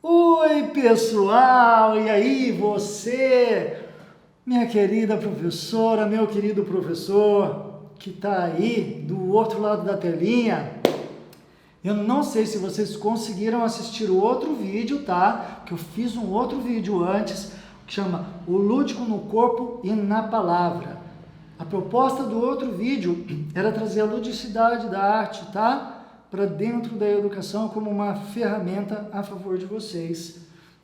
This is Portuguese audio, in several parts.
Oi, pessoal! E aí, você, minha querida professora, meu querido professor, que está aí do outro lado da telinha? Eu não sei se vocês conseguiram assistir o outro vídeo, tá? Que eu fiz um outro vídeo antes, que chama O Lúdico no Corpo e na Palavra. A proposta do outro vídeo era trazer a ludicidade da arte, tá? Para dentro da educação como uma ferramenta a favor de vocês,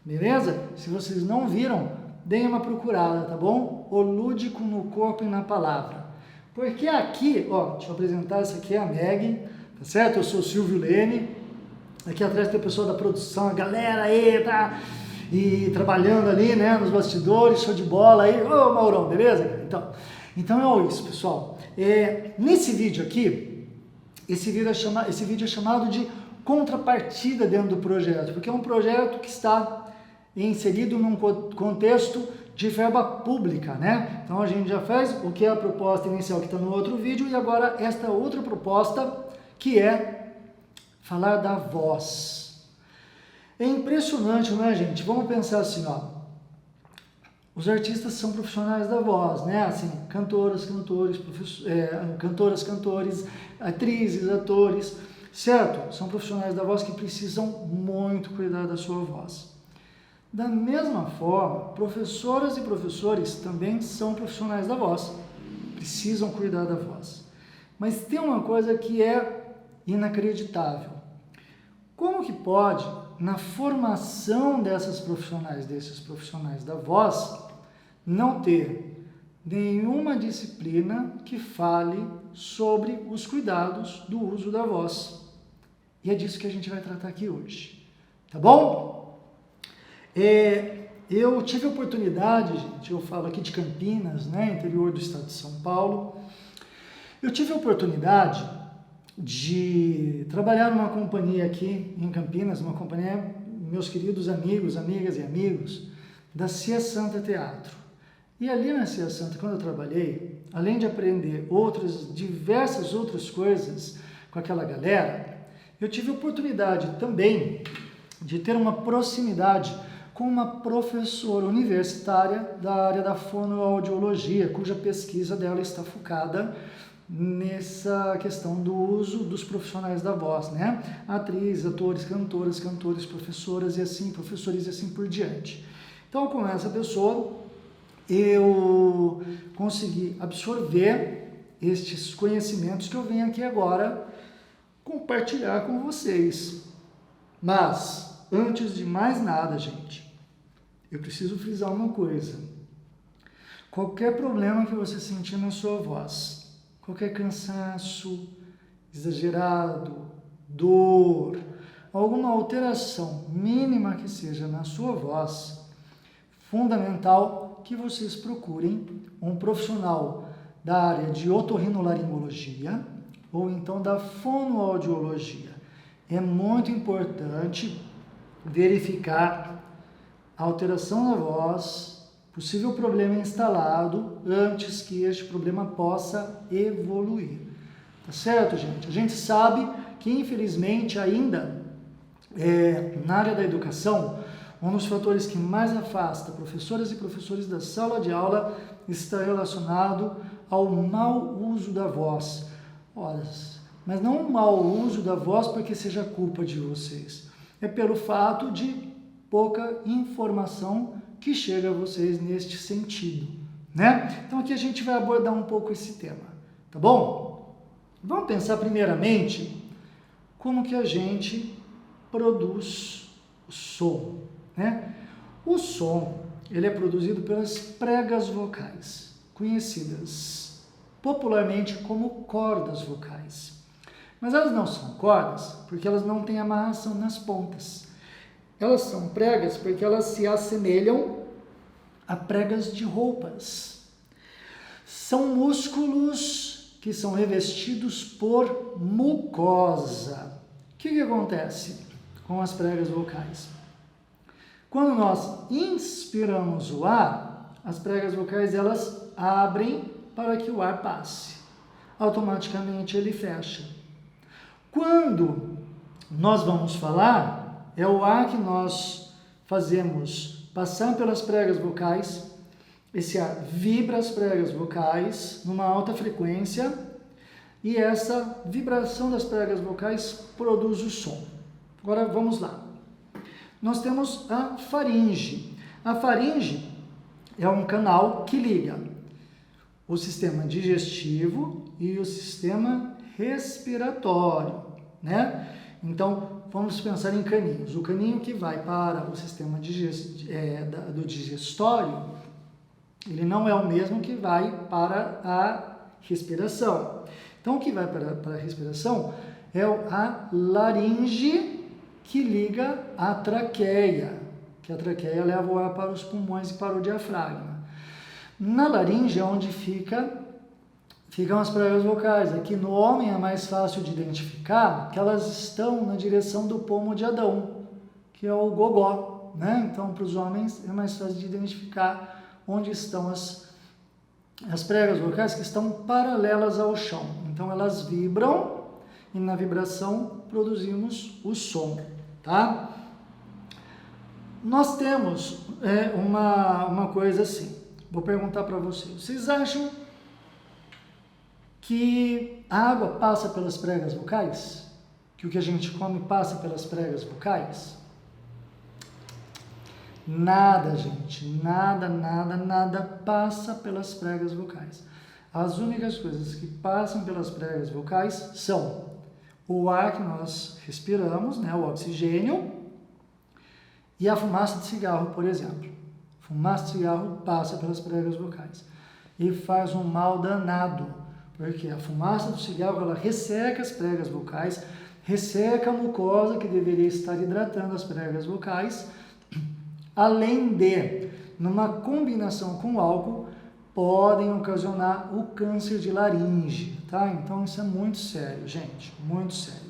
beleza? Se vocês não viram, deem uma procurada, tá bom? O Lúdico no Corpo e na Palavra. Porque aqui, ó, deixa eu apresentar, essa aqui é a Meg, tá certo? Eu sou o Silvio Lene, aqui atrás tem o pessoal da produção, a galera aí, tá? E trabalhando ali, né, nos bastidores, show de bola aí. Ô, Maurão, beleza? Então é isso, pessoal. Nesse vídeo aqui, esse vídeo é chamado de contrapartida dentro do projeto, porque é um projeto que está inserido num contexto de verba pública, né? Então a gente já fez o que é a proposta inicial que está no outro vídeo e agora esta outra proposta que é falar da voz. É impressionante, não é, gente? Vamos pensar assim, ó. Os artistas são profissionais da voz, né? Assim, cantoras, cantores, atrizes, atores, certo? São profissionais da voz que precisam muito cuidar da sua voz. Da mesma forma, professoras e professores também são profissionais da voz, precisam cuidar da voz. Mas tem uma coisa que é inacreditável. Como que pode, na formação desses profissionais da voz, não ter nenhuma disciplina que fale sobre os cuidados do uso da voz? E é disso que a gente vai tratar aqui hoje, tá bom? Eu tive a oportunidade, gente, eu falo aqui de Campinas, né, interior do estado de São Paulo, eu tive a oportunidade de trabalhar numa companhia aqui em Campinas, uma companhia, meus queridos amigos, amigas e amigos, da Cia Santa Teatro. E ali na Cia Santa, quando eu trabalhei, além de aprender diversas outras coisas com aquela galera, eu tive a oportunidade também de ter uma proximidade com uma professora universitária da área da fonoaudiologia, cuja pesquisa dela está focada nessa questão do uso dos profissionais da voz, né? Atrizes, atores, cantores, professoras e assim, professores e assim por diante. Então, com essa pessoa, eu consegui absorver estes conhecimentos que eu venho aqui agora compartilhar com vocês. Mas, antes de mais nada, gente, eu preciso frisar uma coisa. Qualquer problema que você sentir na sua voz, qualquer cansaço exagerado, dor, alguma alteração mínima que seja na sua voz, fundamental que vocês procurem um profissional da área de otorrinolaringologia ou então da fonoaudiologia. É muito importante verificar a alteração da voz, possível problema instalado, antes que este problema possa evoluir. Tá certo, gente? A gente sabe que, infelizmente, ainda na área da educação, um dos fatores que mais afasta professoras e professores da sala de aula está relacionado ao mau uso da voz. Ora, mas não o mau uso da voz porque seja culpa de vocês. É pelo fato de pouca informação que chega a vocês neste sentido, né? Então aqui a gente vai abordar um pouco esse tema, tá bom? Vamos pensar primeiramente como que a gente produz o som, né? O som, ele é produzido pelas pregas vocais, conhecidas popularmente como cordas vocais. Mas elas não são cordas porque elas não têm amarração nas pontas. Elas são pregas porque elas se assemelham a pregas de roupas. São músculos que são revestidos por mucosa. O que acontece com as pregas vocais? Quando nós inspiramos o ar, as pregas vocais elas abrem para que o ar passe. Automaticamente ele fecha. Quando nós vamos falar, é o ar que nós fazemos passar pelas pregas vocais, esse ar vibra as pregas vocais numa alta frequência e essa vibração das pregas vocais produz o som. Agora vamos lá. Nós temos a faringe. A faringe é um canal que liga o sistema digestivo e o sistema respiratório, né? Então, vamos pensar em caninhos. O caninho que vai para o sistema do digestório, ele não é o mesmo que vai para a respiração. Então, o que vai para a respiração é a laringe que liga a traqueia, que a traqueia leva o ar para os pulmões e para o diafragma. Na laringe é onde ficam as pregas vocais. Aqui no homem é mais fácil de identificar que elas estão na direção do pomo de Adão, que é o gogó, né? Então, para os homens é mais fácil de identificar onde estão as pregas vocais que estão paralelas ao chão. Então, elas vibram e na vibração produzimos o som, tá? Nós temos uma coisa assim, vou perguntar para vocês. Vocês acham que a água passa pelas pregas vocais? Que o que a gente come passa pelas pregas vocais? Nada, gente. Nada passa pelas pregas vocais. As únicas coisas que passam pelas pregas vocais são o ar que nós respiramos, né, o oxigênio, e a fumaça de cigarro, por exemplo. Fumaça de cigarro passa pelas pregas vocais e faz um mal danado, porque a fumaça do cigarro ela resseca as pregas vocais, resseca a mucosa que deveria estar hidratando as pregas vocais, além de, numa combinação com o álcool, podem ocasionar o câncer de laringe, tá? Então isso é muito sério, gente, muito sério.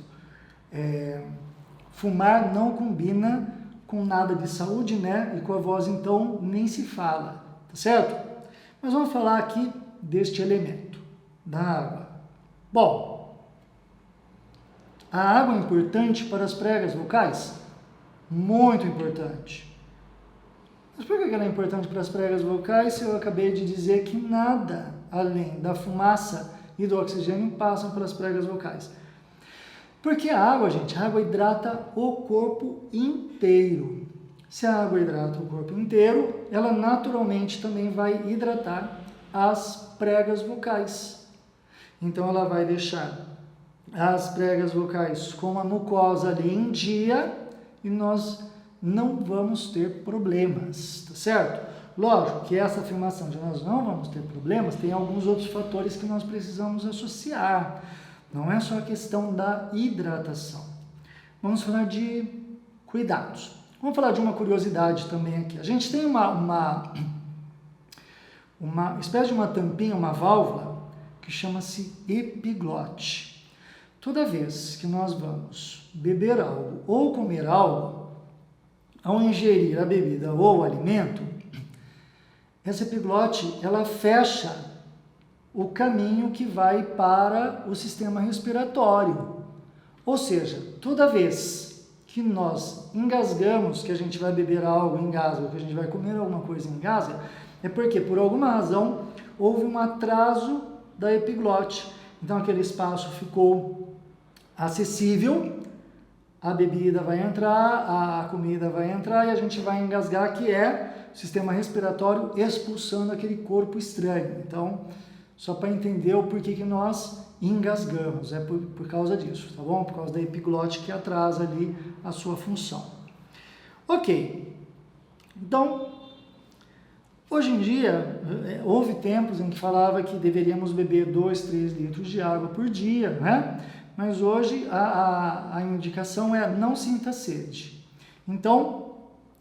Fumar não combina com nada de saúde, né? E com a voz, então, nem se fala, tá certo? Mas vamos falar aqui deste elemento, da água. Bom, a água é importante para as pregas vocais? Muito importante. Mas por que ela é importante para as pregas vocais se eu acabei de dizer que nada além da fumaça e do oxigênio passam pelas pregas vocais? Porque a água, gente, a água hidrata o corpo inteiro. Se a água hidrata o corpo inteiro, ela naturalmente também vai hidratar as pregas vocais. Então ela vai deixar as pregas vocais com a mucosa ali em dia e nós não vamos ter problemas, tá certo? Lógico que essa afirmação de nós não vamos ter problemas tem alguns outros fatores que nós precisamos associar. Não é só a questão da hidratação. Vamos falar de cuidados. Vamos falar de uma curiosidade também aqui. A gente tem uma espécie de uma tampinha, uma válvula, que chama-se epiglote. Toda vez que nós vamos beber algo ou comer algo, ao ingerir a bebida ou o alimento, essa epiglote, ela fecha o caminho que vai para o sistema respiratório. Ou seja, toda vez que nós engasgamos, que a gente vai beber algo, engasga, que a gente vai comer alguma coisa, engasga, é porque, por alguma razão, houve um atraso da epiglote. Então, aquele espaço ficou acessível, a bebida vai entrar, a comida vai entrar e a gente vai engasgar, que é o sistema respiratório expulsando aquele corpo estranho. Então, só para entender o porquê que nós engasgamos, é por causa disso, tá bom? Por causa da epiglote que atrasa ali a sua função. Ok, então, hoje em dia, houve tempos em que falava que deveríamos beber 2, 3 litros de água por dia, né? Mas hoje a indicação é não sinta sede. Então,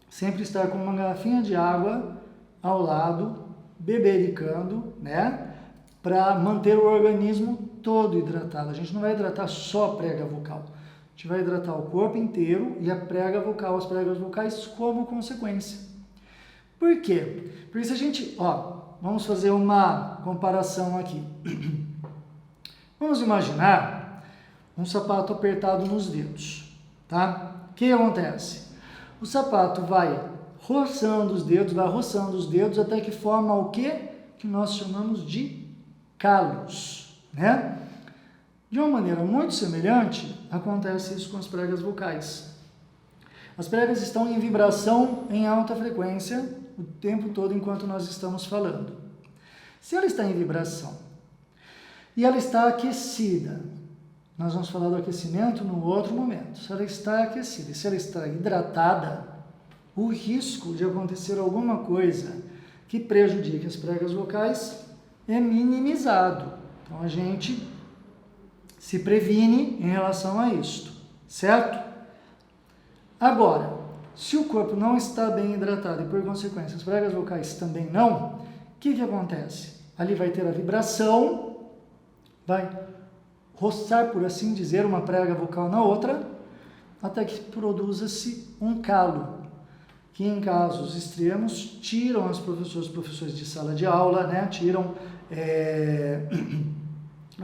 sempre estar com uma garrafinha de água ao lado, bebericando, né? Para manter o organismo todo hidratado. A gente não vai hidratar só a prega vocal. A gente vai hidratar o corpo inteiro e a prega vocal, as pregas vocais como consequência. Por quê? Porque se a gente, vamos fazer uma comparação aqui. Vamos imaginar um sapato apertado nos dedos, tá? O que acontece? O sapato vai roçando os dedos até que forma o quê? Que nós chamamos de calos, né? De uma maneira muito semelhante, acontece isso com as pregas vocais. As pregas estão em vibração em alta frequência o tempo todo enquanto nós estamos falando. Se ela está em vibração e ela está aquecida, nós vamos falar do aquecimento no outro momento. Se ela está aquecida e se ela está hidratada, o risco de acontecer alguma coisa que prejudique as pregas vocais é minimizado. Então a gente se previne em relação a isto, certo? Agora, se o corpo não está bem hidratado e por consequência as pregas vocais também não, o que acontece? Ali vai ter a vibração, vai roçar, por assim dizer, uma prega vocal na outra, até que produza-se um calo, que em casos extremos tiram os professores de sala de aula, né? Tiram,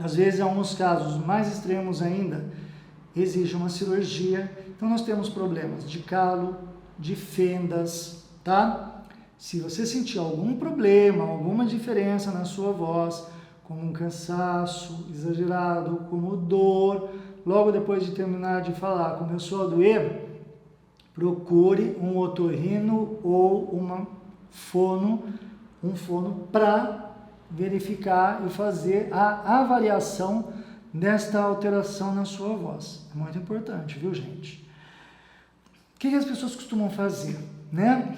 às vezes, em alguns casos mais extremos ainda, exige uma cirurgia. Então nós temos problemas de calo, de fendas, tá? Se você sentir algum problema, alguma diferença na sua voz, como um cansaço exagerado, como dor, logo depois de terminar de falar, começou a doer, procure um otorrino ou um fono para verificar e fazer a avaliação desta alteração na sua voz. É muito importante, viu, gente? O que as pessoas costumam fazer, né?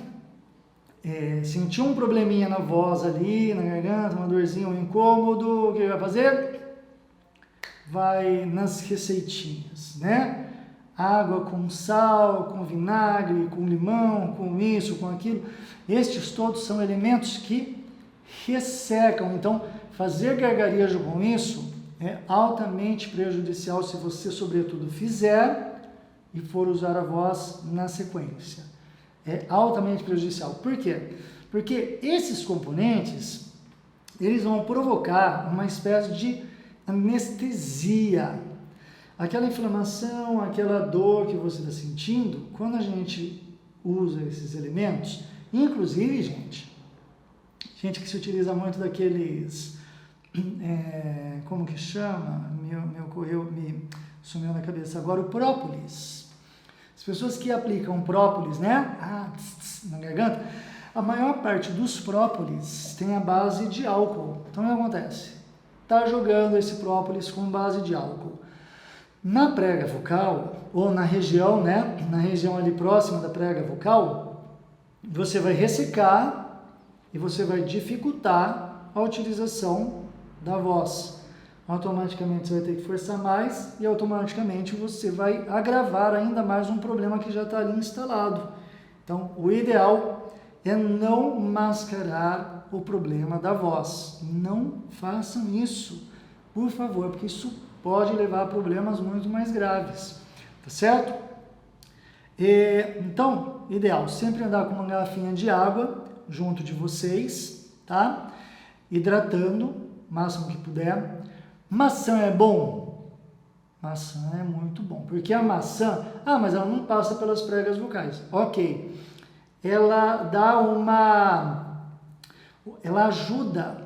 Sentiu um probleminha na voz ali, na garganta, uma dorzinha, um incômodo, o que vai fazer? Vai nas receitinhas, né? Água com sal, com vinagre, com limão, com isso, com aquilo. Estes todos são elementos que ressecam. Então, fazer gargarejo com isso é altamente prejudicial se você, sobretudo, fizer e for usar a voz na sequência. É altamente prejudicial. Por quê? Porque esses componentes, eles vão provocar uma espécie de anestesia. Aquela inflamação, aquela dor que você está sentindo, quando a gente usa esses elementos, inclusive, gente que se utiliza muito daqueles, como que chama? Me sumiu na cabeça agora, o própolis. As pessoas que aplicam própolis, né? Na garganta, a maior parte dos própolis tem a base de álcool. Então, o que acontece? Está jogando esse própolis com base de álcool. Na prega vocal, ou na região, né? Na região ali próxima da prega vocal, você vai ressecar e você vai dificultar a utilização da voz. Automaticamente você vai ter que forçar mais e automaticamente você vai agravar ainda mais um problema que já está ali instalado. Então, o ideal é não mascarar o problema da voz. Não façam isso, por favor, porque isso pode levar a problemas muito mais graves, tá certo? Então, ideal, sempre andar com uma garrafinha de água junto de vocês, tá? Hidratando o máximo que puder. Maçã é bom? Maçã é muito bom, porque a maçã, mas ela não passa pelas pregas vocais. Ok, ela ajuda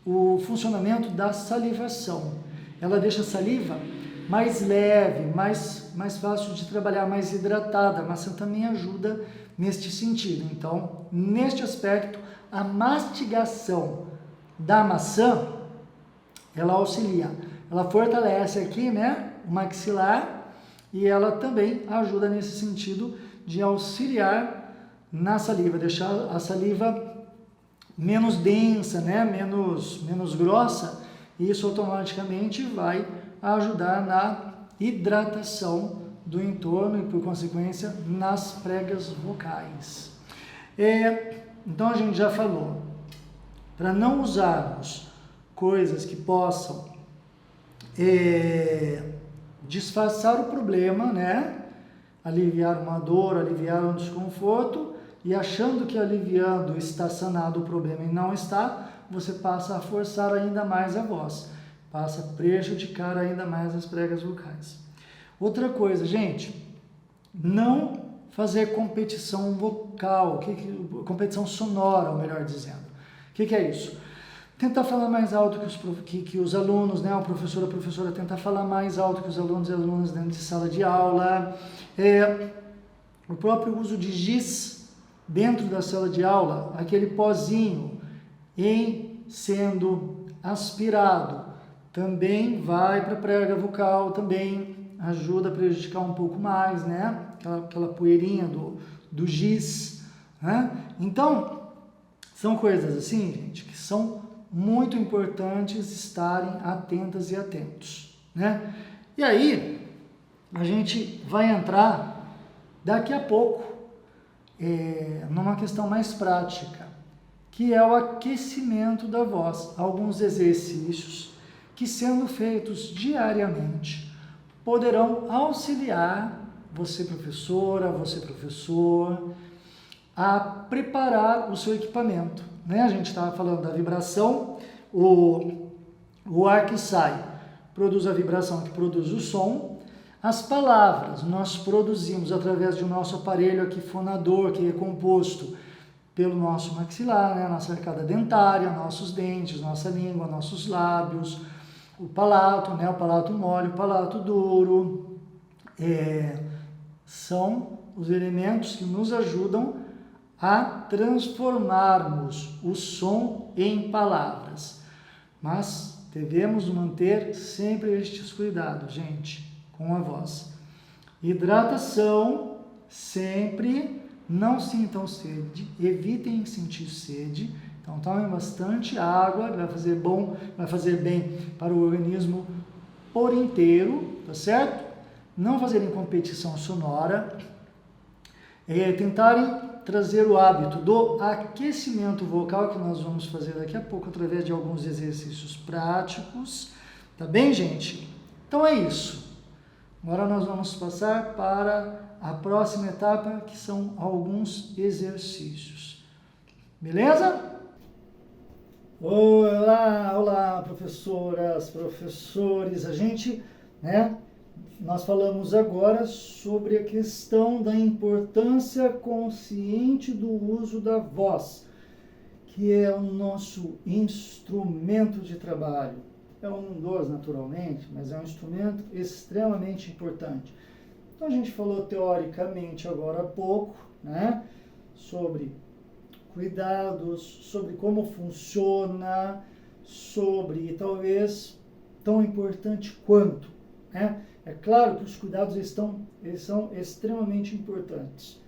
o funcionamento da salivação. Ela deixa a saliva mais leve, mais fácil de trabalhar, mais hidratada. A maçã também ajuda neste sentido. Então, neste aspecto, a mastigação da maçã, ela auxilia, ela fortalece aqui, né, o maxilar, e ela também ajuda nesse sentido de auxiliar na saliva, deixar a saliva menos densa, né, menos grossa, e isso automaticamente vai ajudar na hidratação do entorno e, por consequência, nas pregas vocais. Então, a gente já falou, para não usarmos coisas que possam disfarçar o problema, né? Aliviar uma dor, aliviar um desconforto, e achando que aliviando está sanado o problema e não está, você passa a forçar ainda mais a voz, passa a prejudicar ainda mais as pregas vocais. Outra coisa, gente, não fazer competição vocal, competição sonora, melhor dizendo. O que é isso? Tentar falar mais alto que os alunos, né? O professor, a professora tentar falar mais alto que os alunos e alunas dentro de sala de aula. O próprio uso de giz dentro da sala de aula, aquele pozinho em sendo aspirado, também vai para a prega vocal, também ajuda a prejudicar um pouco mais, né? Aquela poeirinha do giz, né? Então, são coisas assim, gente, que são muito importantes estarem atentas e atentos, né? E aí, a gente vai entrar daqui a pouco numa questão mais prática, que é o aquecimento da voz. Alguns exercícios que, sendo feitos diariamente, poderão auxiliar você, professora, você, professor, a preparar o seu equipamento, né? A gente estava falando da vibração, o ar que sai produz a vibração que produz o som. As palavras nós produzimos através do nosso aparelho aqui fonador, que é composto pelo nosso maxilar, né? Nossa arcada dentária, nossos dentes, nossa língua, nossos lábios, o palato, né? O palato mole, o palato duro, são os elementos que nos ajudam a transformarmos o som em palavras. Mas devemos manter sempre estes cuidados, gente, com a voz. Hidratação, sempre, não sintam sede, evitem sentir sede. Então tomem bastante água, vai fazer bem para o organismo por inteiro, tá certo? Não fazerem competição sonora, tentarem trazer o hábito do aquecimento vocal, que nós vamos fazer daqui a pouco através de alguns exercícios práticos, tá bem, gente? Então é isso. Agora nós vamos passar para a próxima etapa, que são alguns exercícios. Beleza? Olá, professoras, professores. Nós falamos agora sobre a questão da importância consciente do uso da voz, que é o nosso instrumento de trabalho. É um dos, naturalmente, mas é um instrumento extremamente importante. Então a gente falou teoricamente agora há pouco, né, sobre cuidados, sobre como funciona, sobre talvez tão importante quanto, né? É claro que os cuidados eles são extremamente importantes,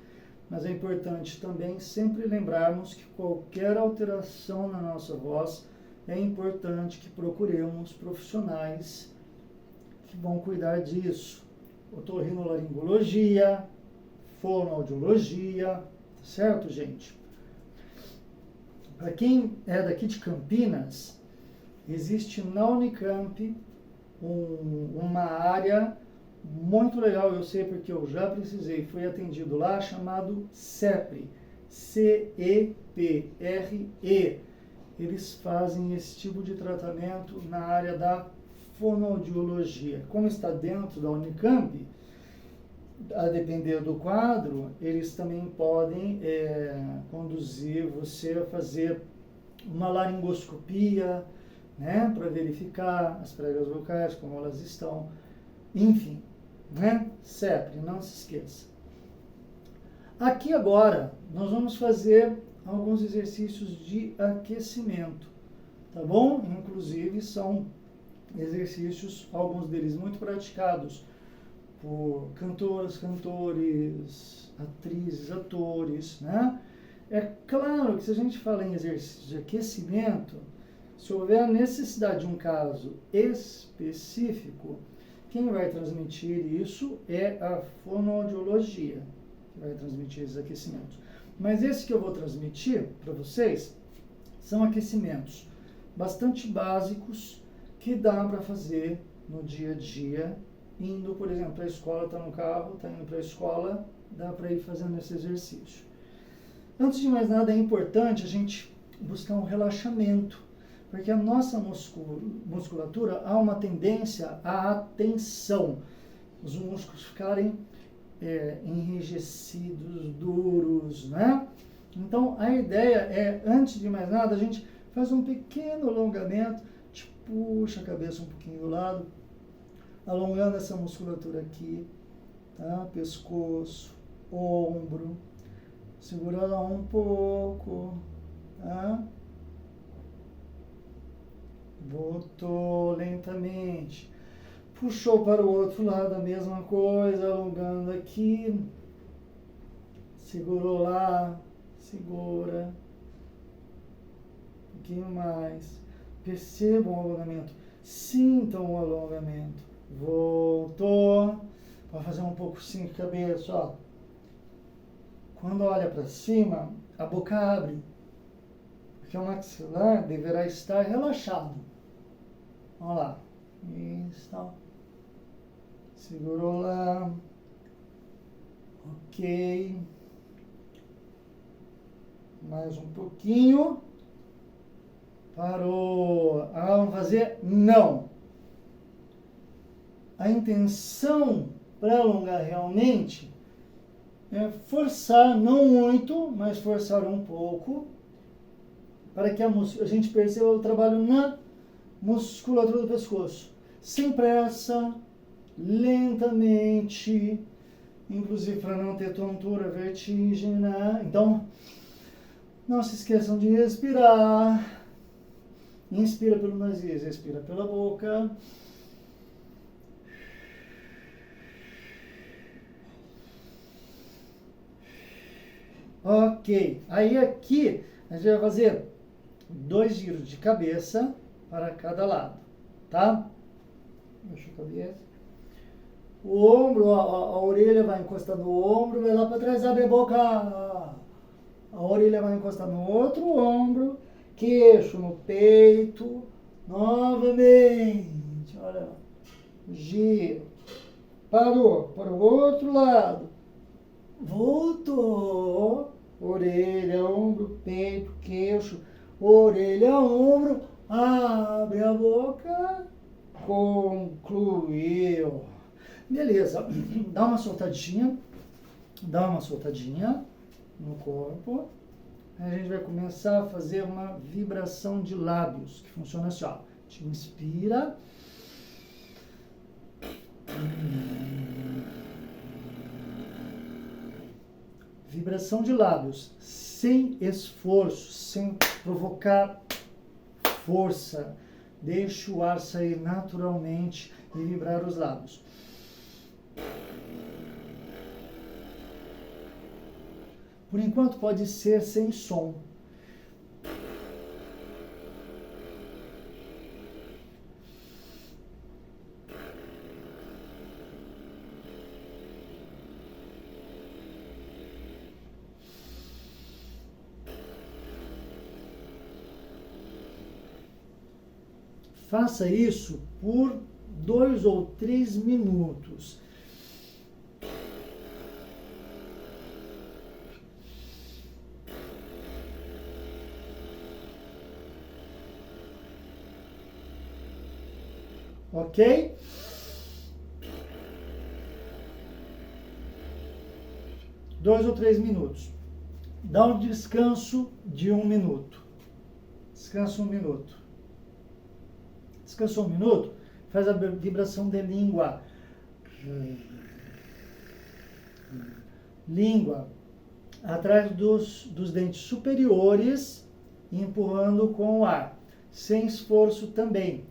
mas é importante também sempre lembrarmos que qualquer alteração na nossa voz é importante que procuremos profissionais que vão cuidar disso. Otorrinolaringologia, fonoaudiologia, tá certo, gente? Para quem é daqui de Campinas, existe na Unicamp uma área muito legal, eu sei porque eu já precisei, fui atendido lá, chamado CEPRE, C-E-P-R-E. Eles fazem esse tipo de tratamento na área da fonoaudiologia. Como está dentro da Unicamp, a depender do quadro, eles também podem conduzir você a fazer uma laringoscopia, né, para verificar as pregas vocais, como elas estão, enfim, né? CEPRE, não se esqueça. Aqui agora, nós vamos fazer alguns exercícios de aquecimento, tá bom? Inclusive, são exercícios, alguns deles muito praticados por cantoras, cantores, atrizes, atores, né? É claro que se a gente fala em exercício de aquecimento, se houver a necessidade de um caso específico, quem vai transmitir isso é a fonoaudiologia, que vai transmitir esses aquecimentos. Mas esse que eu vou transmitir para vocês são aquecimentos bastante básicos que dá para fazer no dia a dia, indo, por exemplo, para a escola, está no carro, está indo para a escola, dá para ir fazendo esse exercício. Antes de mais nada, é importante a gente buscar um relaxamento, porque a nossa musculatura há uma tendência à tensão, os músculos ficarem enrijecidos, duros, né? Então, a ideia é, antes de mais nada, a gente faz um pequeno alongamento, puxa a cabeça um pouquinho do lado, alongando essa musculatura aqui, tá? Pescoço, ombro, segura lá um pouco, tá? Voltou lentamente. Puxou para o outro lado a mesma coisa, alongando aqui. Segurou lá, segura. Um pouquinho mais. Percebam o alongamento. Sintam o alongamento. Voltou. Vai fazer um pouco assim com a cabeça, ó. Quando olha para cima, a boca abre. Porque o maxilar deverá estar relaxado. Olha lá. Isso. Segurou lá. Ok. Mais um pouquinho. Parou. Agora vamos fazer não. A intenção para alongar realmente é forçar, não muito, mas forçar um pouco, para que a gente perceba o trabalho na musculatura do pescoço. Sem pressa, lentamente, inclusive para não ter tontura, vertigem, né? Então, não se esqueçam de respirar. Inspira pelo nariz, expira pela boca. Ok, aí aqui a gente vai fazer 2 giros de cabeça para cada lado, tá? Deixa a cabeça. O ombro, a orelha vai encostar no ombro, vai lá para trás, abre a boca. A orelha vai encostar no outro ombro, queixo no peito, novamente, olha, giro. Parou, para o outro lado. Voltou, orelha, ombro, peito, queixo, orelha, ombro, abre a boca, concluiu. Beleza, dá uma soltadinha no corpo. A gente vai começar a fazer uma vibração de lábios, que funciona assim, ó. A gente inspira. Vibração de lábios, sem esforço, sem provocar força. Deixa o ar sair naturalmente e vibrar os lábios. Por enquanto pode ser sem som. Faça isso por 2 ou 3 minutos. Ok? Dois ou 3 minutos. Dá um descanso de 1 minuto. Descansa 1 minuto. Descansou 1 minuto? Faz a vibração de língua. Língua atrás dos dentes superiores, empurrando com o ar. Sem esforço também.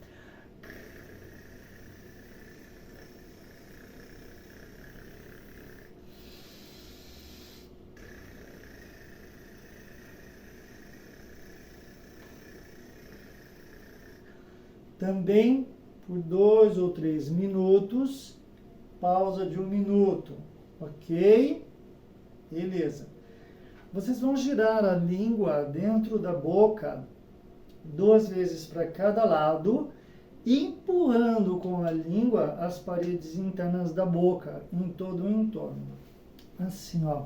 Também por 2 ou 3 minutos, pausa de 1 minuto, ok? Beleza. Vocês vão girar a língua dentro da boca 2 vezes para cada lado, empurrando com a língua as paredes internas da boca, em todo o entorno. Assim, ó.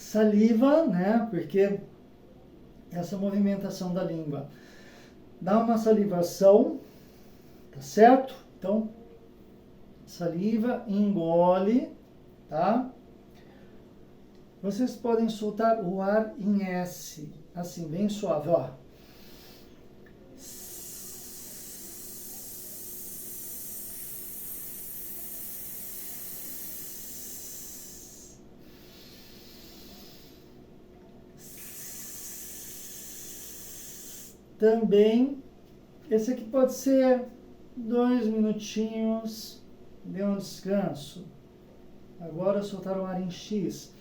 saliva, né? Porque essa movimentação da língua dá uma salivação, tá certo? Então, saliva, engole, tá? Vocês podem soltar o ar em S, assim, bem suave, ó. Também, esse aqui pode ser 2 minutinhos, dê um descanso. Agora soltar o ar em X.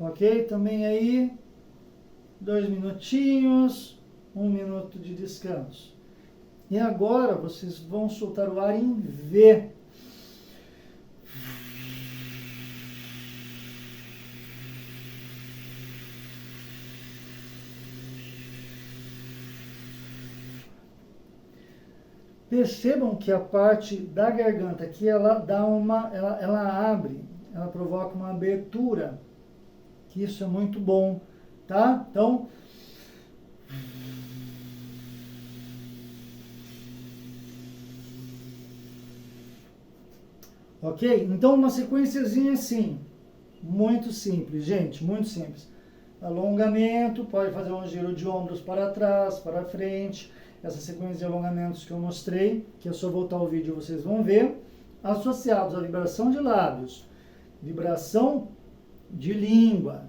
Ok? Também aí, 2 minutinhos, 1 minuto de descanso. E agora vocês vão soltar o ar em V. Percebam que a parte da garganta aqui, ela dá ela abre, ela provoca uma abertura, que isso é muito bom, tá? Então, ok? Então, uma sequenciazinha assim, muito simples, gente, muito simples. Alongamento, pode fazer um giro de ombros para trás, para frente, essa sequência de alongamentos que eu mostrei, que é só voltar o vídeo vocês vão ver, associados à vibração de lábios, vibração de língua,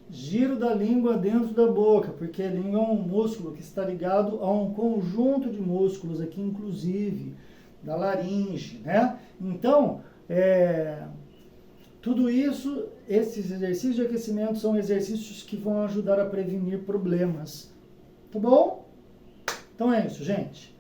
giro da língua dentro da boca, porque a língua é um músculo que está ligado a um conjunto de músculos aqui, inclusive, da laringe, né? Então, tudo isso, esses exercícios de aquecimento são exercícios que vão ajudar a prevenir problemas, tá bom? Então é isso, gente.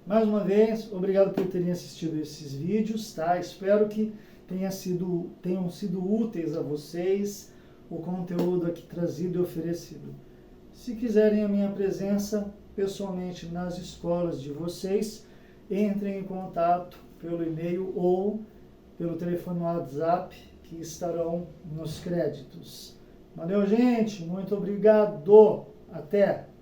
Mais uma vez, obrigado por terem assistido esses vídeos, tá? Espero que tenham sido úteis a vocês o conteúdo aqui trazido e oferecido. Se quiserem a minha presença pessoalmente nas escolas de vocês, entrem em contato pelo e-mail ou pelo telefone WhatsApp que estarão nos créditos. Valeu, gente. Muito obrigado. Até!